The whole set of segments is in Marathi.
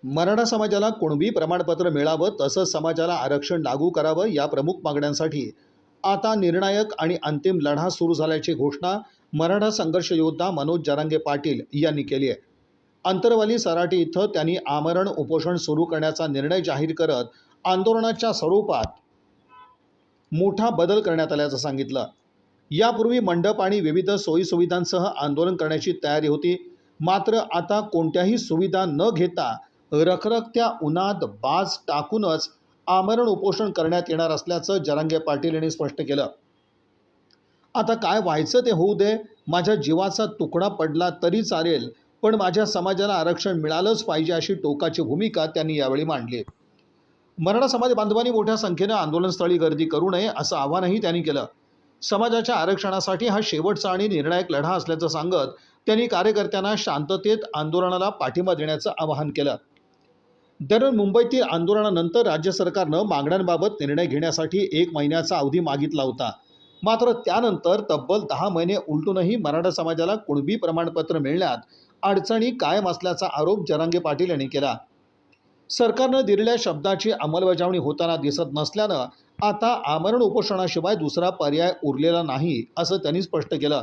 मराठा समाजाला कुणबी प्रमाणपत्र मिळावं तसंच समाजाला आरक्षण लागू करावं या प्रमुख मागण्यांसाठी आता निर्णायक आणि अंतिम लढा सुरू झाल्याची घोषणा मराठा संघर्ष योद्धा मनोज जरांगे पाटील यांनी केली आहे। अंतरवाली सराटी इथं त्यांनी आमरण उपोषण सुरू करण्याचा निर्णय जाहीर करत आंदोलनाच्या स्वरूपात मोठा बदल करण्यात आल्याचं सांगितलं। यापूर्वी मंडप आणि विविध सोयीसुविधांसह आंदोलन करण्याची तयारी होती, मात्र आता कोणत्याही सुविधा न घेता रखरखत्या उन्हात बाज टाकूनच आमरण उपोषण करण्यात येणार असल्याचं जरांगे पाटील यांनी स्पष्ट केलं। आता काय व्हायचं ते होऊ दे, माझ्या जीवाचा तुकडा पडला तरी चालेल, पण माझ्या समाजाला आरक्षण मिळालंच पाहिजे अशी टोकाची भूमिका त्यांनी यावेळी मांडली। मराठा समाज बांधवांनी मोठ्या संख्येने आंदोलनस्थळी गर्दी करू नये असं आवाहनही त्यांनी केलं। समाजाच्या आरक्षणासाठी हा शेवटचा आणि निर्णायक लढा असल्याचं सांगत त्यांनी कार्यकर्त्यांना शांततेत आंदोलनाला पाठिंबा देण्याचं आवाहन केलं। दरम्यान मुंबईतील आंदोलनानंतर राज्य सरकारनं मागण्यांबाबत निर्णय घेण्यासाठी 1 महिन्याचा अवधी मागितला होता, मात्र त्यानंतर तब्बल 10 महिने उलटूनही मराठा समाजाला कुणबी प्रमाणपत्र मिळण्यात अडचणी कायम असल्याचा आरोप जरांगे पाटील यांनी केला। सरकारनं दिलेल्या शब्दाची अंमलबजावणी होताना दिसत नसल्यानं आता आमरण उपोषणाशिवाय दुसरा पर्याय उरलेला नाही असं त्यांनी स्पष्ट केलं।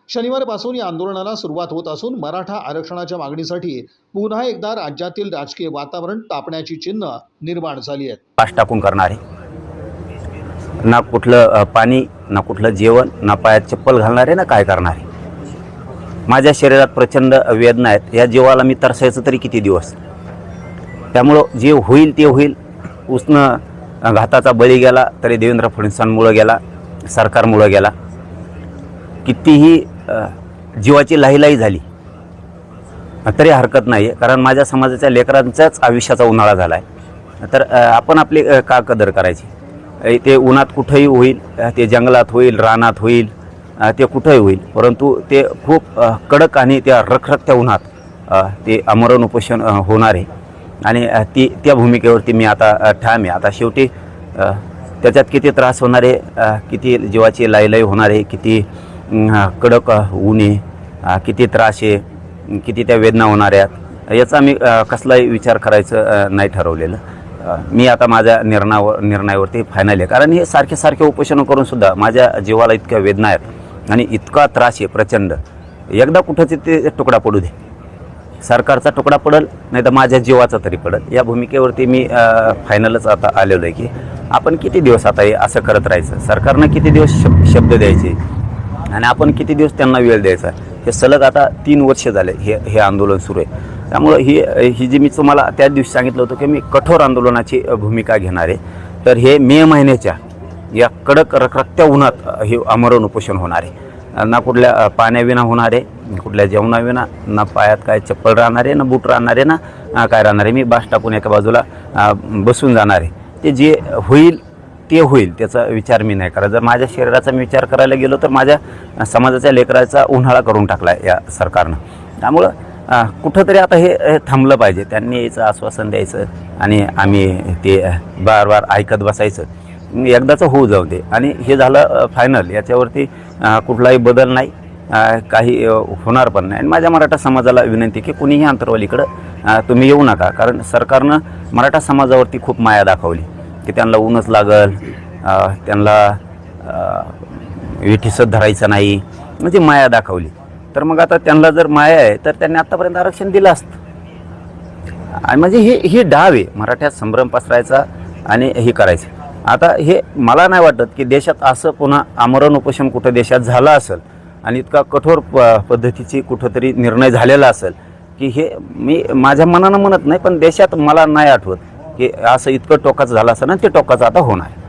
शनिवारपासून या आंदोलनाला सुरुवात होत असून मराठा आरक्षणाच्या मागणीसाठी पुन्हा एकदा राज्यातील राजकीय वातावरण तापण्याची चिन्ह निर्माण झाली आहेत। पास टाकून करणारे, ना कुठलं पाणी, ना कुठलं जेवण, ना पायात चप्पल घालणारे, ना काय करणारे। माझ्या शरीरात प्रचंड वेदना आहेत। या जीवाला मी तरसायचं तरी किती दिवस। त्यामुळं जे होईल ते होईल। उष्ण घाताचा बळी गेला तरी देवेंद्र फडणवीसांमुळे गेला, सरकारमुळे गेला। कितीही जीवाची लाहीलाही झाली तरी हरकत नाही, कारण माझ्या समाजाच्या लेकरांच्याच आयुष्याचा उन्हाळा झाला आहे। तर आपण आपली का कदर करायची। ते उन्हात कुठंही होईल, ते जंगलात होईल, रानात होईल, ते कुठंही होईल, परंतु ते खूप कडक आणि त्या रखरखत्या उन्हात ते आमरण उपोषण होणार आहे। आणि त्या भूमिकेवरती मी आता ठाम आहे। आता शेवटी त्याच्यात किती त्रास होणार आहे, किती जीवाची लाहीलाही होणार आहे, किती कडक ऊन आहे, किती त्रास आहे, किती त्या वेदना होणार आहेत, याचा मी कसलाही विचार करायचं नाही ठरवलेलं। मी आता माझ्या निर्णयावरती फायनल आहे, कारण हे सारखे उपोषण करून सुद्धा माझ्या जीवाला इतक्या वेदना आहेत आणि इतका त्रास आहे प्रचंड। एकदा कुठंच ते तुकडा पडू दे, सरकारचा तुकडा पडेल नाही तर माझ्या जीवाचा तरी पडेल। या भूमिकेवरती मी फायनलच आता आलेलो आहे की आपण किती दिवस आता हे असं करत राहायचं। सरकारनं किती दिवस शब्द द्यायचे आणि आपण किती दिवस त्यांना वेळ द्यायचा। हे सलग आता 3 वर्ष झाले हे आंदोलन सुरू आहे। त्यामुळं ही जी मी तुम्हाला त्या दिवशी सांगितलं होतं की मी कठोर आंदोलनाची भूमिका घेणार आहे, तर हे मे महिन्याच्या या कडक रखरखत्या उन्हात हे आमरण उपोषण होणार आहे। ना कुठल्या पाण्याविना होणार आहे, कुठल्या जेवणाविना, ना पायात काय चप्पल राहणार आहे, ना बूट राहणार आहे, ना काय राहणार आहे। मी बास टाकून एका बाजूला बसून जाणार आहे। ते जे होईल ते होईल, त्याचा विचार मी नाही करत। जर माझ्या शरीराचा मी विचार करायला गेलो तर माझ्या समाजाच्या लेकराचा उन्हाळा करून टाकला आहे या सरकारनं। त्यामुळं कुठंतरी आता हे थांबलं पाहिजे। त्यांनी याचं आश्वासन द्यायचं आणि आम्ही ते बार ऐकत बसायचं। एकदाचं होऊ जाऊ दे आणि हे झालं फायनल। याच्यावरती कुठलाही बदल नाही, काही होणार पण नाही। आणि माझ्या मराठा समाजाला विनंती की कुणीही अंतरवालीकडं तुम्ही येऊ नका, कारण सरकारनं मराठा समाजावरती खूप माया दाखवली की त्यांना ऊनच लागल, त्यांना विठीसत धरायचं नाही, म्हणजे माया दाखवली। तर मग आता त्यांना जर माया आहे तर त्यांनी आत्तापर्यंत आरक्षण दिलं असतं। आणि म्हणजे हे डाव आहे मराठ्यात संभ्रम पसरायचा आणि हे करायचं। आता हे मला नाही वाटत की देशात असं पुन्हा आमरण उपोषण कुठं देशात झालं असेल आणि इतका कठोर पद्धतीची कुठंतरी निर्णय झालेला असेल की हे मी माझ्या मनानं म्हणत नाही, पण देशात मला नाही आठवत की असं इतकं टोकाचं झालं असं ना, ते टोकाचं आता होणार आहे।